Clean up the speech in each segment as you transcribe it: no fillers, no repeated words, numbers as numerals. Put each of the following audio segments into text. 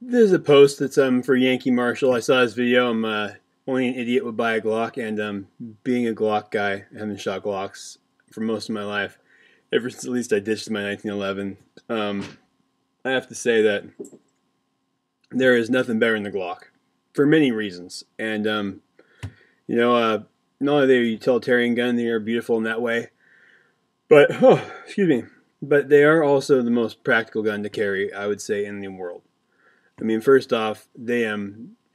There's a post that's for Yankee Marshall. I saw his video. I'm only an idiot would buy a Glock, and being a Glock guy, I haven't shot Glocks for most of my life. Ever since at least I ditched my 1911, I have to say that there is nothing better than the Glock for many reasons. And not only are they a utilitarian gun, they are beautiful in that way, but excuse me, but they are also the most practical gun to carry, I would say, in the world. I mean, first off, they have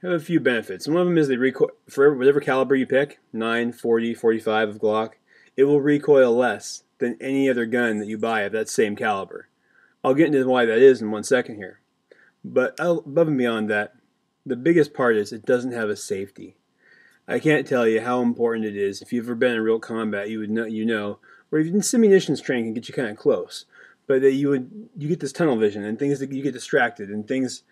a few benefits. One of them is they recoil for whatever caliber you pick, 9, 40, 45 of Glock. It will recoil less than any other gun that you buy of that same caliber. I'll get into why that is in 1 second here. But above and beyond that, the biggest part is it doesn't have a safety. I can't tell you how important it is. If you've ever been in real combat, you would know, or even simulations training can get you kind of close. But that you get this tunnel vision and things that you get distracted and things.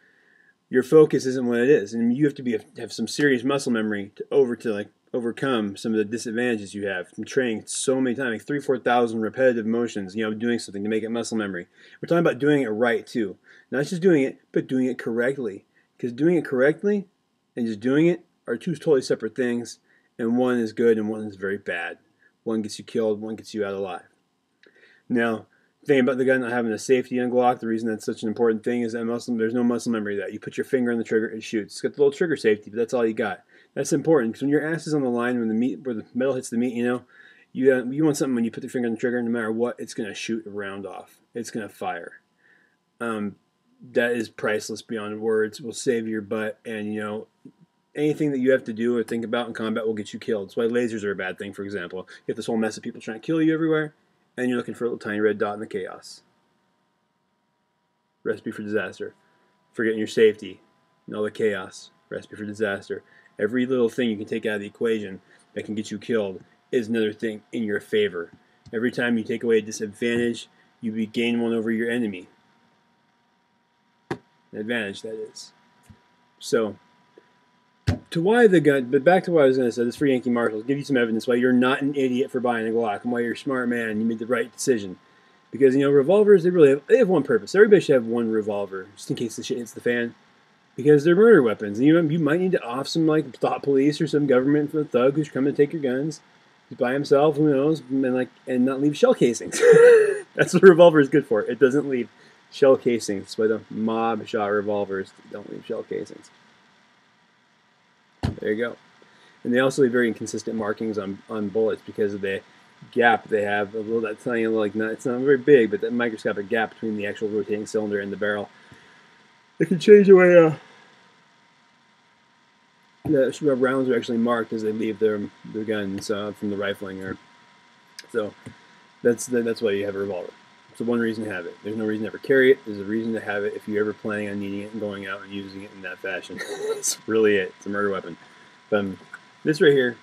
Your focus isn't what it is, and you have to have some serious muscle memory to overcome some of the disadvantages you have from training so many times, like 3,000-4,000 repetitive motions. Doing something to make it muscle memory. We're talking about doing it right too, not just doing it, but doing it correctly. Because doing it correctly and just doing it are two totally separate things, and one is good and one is very bad. One gets you killed, one gets you out alive. Now, the thing about the gun not having a safety on Glock, the reason that's such an important thing is that there's no muscle memory to that. You put your finger on the trigger, it shoots. It's got the little trigger safety, but that's all you got. That's important because when your ass is on the line, where the metal hits the meat, you want something when you put the finger on the trigger, no matter what, it's going to shoot a round off. It's going to fire. That is priceless beyond words. Will save your butt, and anything that you have to do or think about in combat will get you killed. That's why lasers are a bad thing, for example. You have this whole mess of people trying to kill you everywhere, and you're looking for a little tiny red dot in the chaos. Recipe for disaster. Forgetting your safety and all the chaos. Recipe for disaster. Every little thing you can take out of the equation that can get you killed is another thing in your favor. Every time you take away a disadvantage, you gain one over your enemy. An advantage, that is. So, to why the gun, but back to what I was going to say, this for Yankee Marshall, give you some evidence why you're not an idiot for buying a Glock and why you're a smart man, you made the right decision. Because, revolvers, they have one purpose. Everybody should have one revolver, just in case the shit hits the fan. Because they're murder weapons. And, you might need to off some, thought police or some government for the thug who's coming to take your guns. He's by himself, who knows, and not leave shell casings. That's what a revolver is good for. It doesn't leave shell casings. That's why the mob shot revolvers don't leave shell casings. There you go. And they also leave very inconsistent markings on bullets because of the gap they have. That tiny it's not very big, but that microscopic gap between the actual rotating cylinder and the barrel. It can change the way the rounds are actually marked as they leave their guns from the rifling. So that's why you have a revolver. It's the one reason to have it. There's no reason to ever carry it. There's a reason to have it if you're ever planning on needing it and going out and using it in that fashion. That's really it. It's a murder weapon. This right here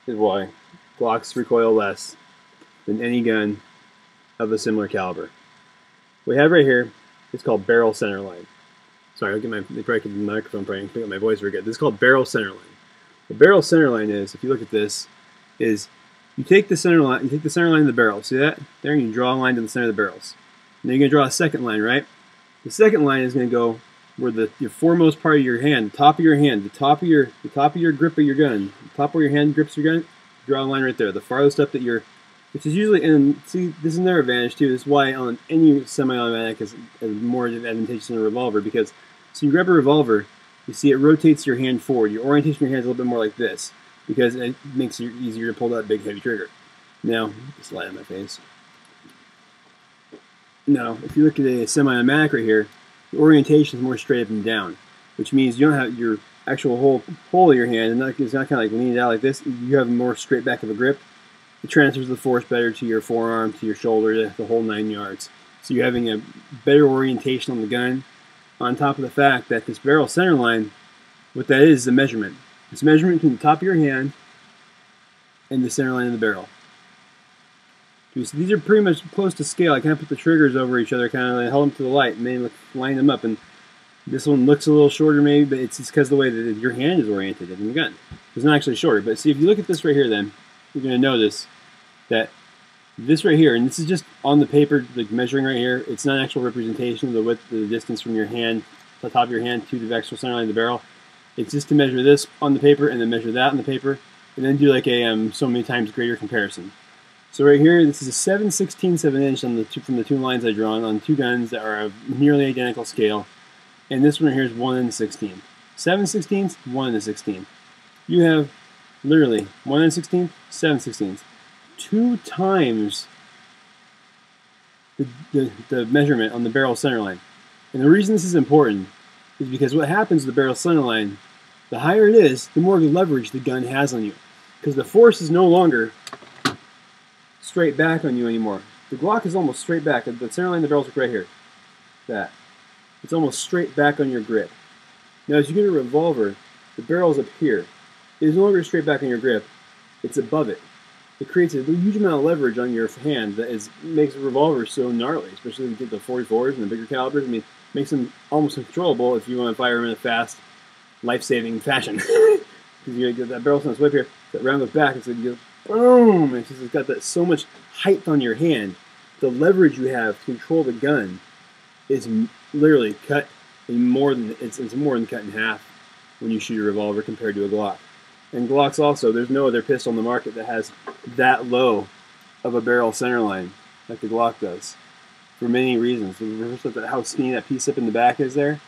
is why Glocks recoil less than any gun of a similar caliber. What we have right here is called barrel centerline. Sorry, they probably get the microphone probably pick up my voice very good. This is called barrel centerline. The barrel centerline is, if you look at this, is you take the center line, of the barrel. See that? There, and you draw a line to the center of the barrels. And then you're going to draw a second line, right? The second line is going to go where your foremost part of your hand, the top of your hand, the top of your grip of your gun, the top where your hand grips your gun, draw a line right there. The farthest up that which is usually, and see, this is another advantage too. This is why on any semi-automatic is more advantageous than a revolver, because so you grab a revolver, you see it rotates your hand forward. Your orientation of your hand is a little bit more like this, because it makes it easier to pull that big heavy trigger. Now, just lie on my face. Now, if you look at a semi-automatic right here, the orientation is more straight up and down, which means you don't have your actual hole of your hand, and it's not kind of like leaning out like this. You have more straight back of a grip. It transfers the force better to your forearm, to your shoulder, the whole 9 yards. So you're having a better orientation on the gun, on top of the fact that this barrel center line, what that is a measurement. It's a measurement between the top of your hand and the center line of the barrel. So these are pretty much close to scale. I kind of put the triggers over each other, kind of held them to the light, and then line them up. And this one looks a little shorter maybe, but it's because of the way that your hand is oriented in the gun. It's not actually shorter. But see, if you look at this right here then, you're going to notice that this right here, and this is just on the paper, like measuring right here, it's not an actual representation of the width, the distance from your hand the top of your hand to the actual center line of the barrel. It's just to measure this on the paper and then measure that on the paper, and then do like a so many times greater comparison. So right here, this is a 7/16 of an inch on from the two lines I drawn on two guns that are of nearly identical scale, and this one right here is 1 1/16. 7/16, 1 1/16. You have literally 1 1/16, 7/16, 2 times the measurement on the barrel center line. And the reason this is important is because what happens with the barrel center line, the higher it is, the more leverage the gun has on you, because the force is no longer straight back on you anymore. The Glock is almost straight back. The center line of the barrel's right here. That. It's almost straight back on your grip. Now as you get a revolver, the barrel's up here. It is no longer straight back on your grip. It's above it. It creates a huge amount of leverage on your hand that makes a revolver so gnarly, especially when you get the 44s and the bigger calibers. I mean, makes them almost uncontrollable if you want to fire them in a fast, life-saving fashion. Because you get that barrel sound whip here, that round goes back, and so you go boom. It's got that so much height on your hand. The leverage you have to control the gun is literally cut in more than it's more than cut in half when you shoot a revolver compared to a Glock. And Glocks also, there's no other pistol on the market that has that low of a barrel center line like the Glock does, for many reasons. First, how skinny that piece up in the back is there,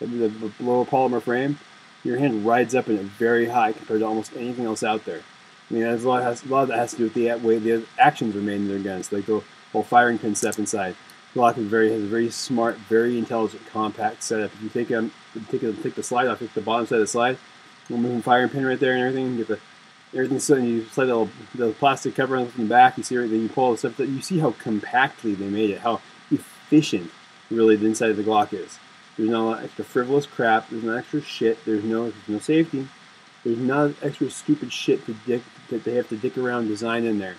the lower polymer frame. Your hand rides up in it very high compared to almost anything else out there. I mean, a lot of that has to do with the way the actions are made in their guns, like the whole firing pin step inside. Glock has a very smart, very intelligent, compact setup. If you take the slide off, take the bottom side of the slide, we'll move the firing pin right there and everything. You get everything so you slide the plastic cover on the back. You see everything. You pull the stuff. You see how compactly they made it. How efficient, really, the inside of the Glock is. There's no extra frivolous crap. There's no extra shit. There's no safety. There's not extra stupid shit that they have to dick around design in there.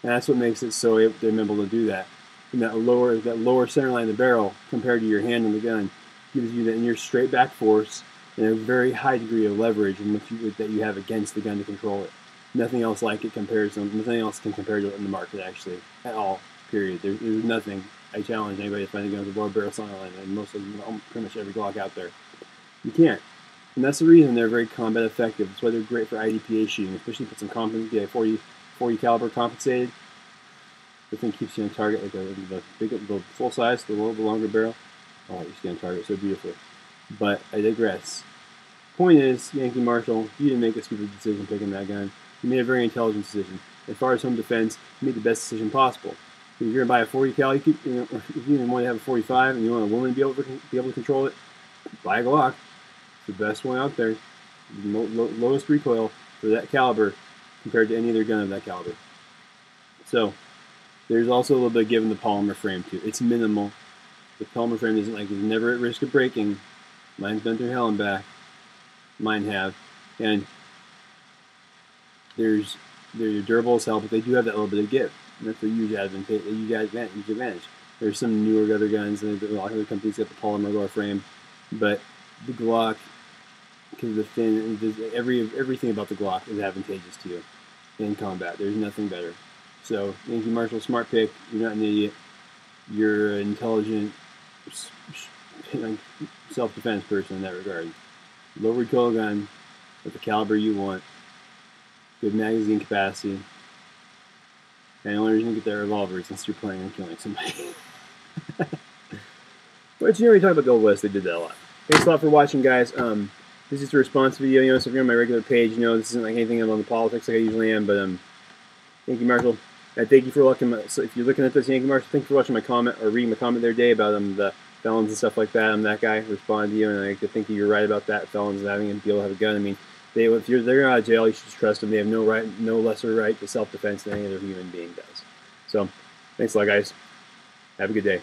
And that's what makes it so they're able to do that. And that lower center line of the barrel compared to your hand on the gun gives you that near straight back force and a very high degree of leverage that you have against the gun to control it. Nothing else like it compares. Nothing else can compare to it in the market actually at all. Period. There's nothing. I challenge anybody to find a gun with a lower barrel center line, and pretty much every Glock out there. You can't. And that's the reason they're very combat effective. That's why they're great for IDPA shooting, especially if it's some 40 caliber compensated. The thing keeps you on target, like the full size, the longer barrel. Oh, you stay on target so beautifully. But I digress. Point is, Yankee Marshall, you didn't make a stupid decision picking that gun. You made a very intelligent decision. As far as home defense, you made the best decision possible. If you're gonna buy a 40 cal, if you even want to have a 45 and you want a woman to be able to control it, buy a Glock. It's the best one out there. Lowest recoil for that caliber compared to any other gun of that caliber. So there's also a little bit given the polymer frame too. It's minimal. The polymer frame isn't like it's never at risk of breaking. Mine's been through hell and back. Mine have, and they're durable as hell, but they do have that little bit of give. And that's a huge advantage. There's some newer other guns, and a lot of other companies got the polymer lower frame, but the Glock, because of the thin, everything about the Glock is advantageous to you in combat. There's nothing better. So Yankee Marshall, smart pick. You're not an idiot. You're an intelligent, self-defense person in that regard. Low recoil gun with the caliber you want. Good magazine capacity. And the only reason you get that revolver is since you're planning on killing somebody. But you know, we talk about the Old West, they did that a lot. Thanks a lot for watching, guys. This is just a response video. You know, so if you're on my regular page, you know this isn't like anything on the politics like I usually am. But Yankee Marshall, I thank you for watching. So if you're looking at this, Yankee Marshall, thank you for watching my comment or reading my comment the other day about the felons and stuff like that. I'm that guy. Respond to you, and I think you're right about that. Felons having to be able to have a gun. I mean, if they're out of jail, you should just trust them. They have no lesser right to self-defense than any other human being does. So, thanks a lot, guys. Have a good day.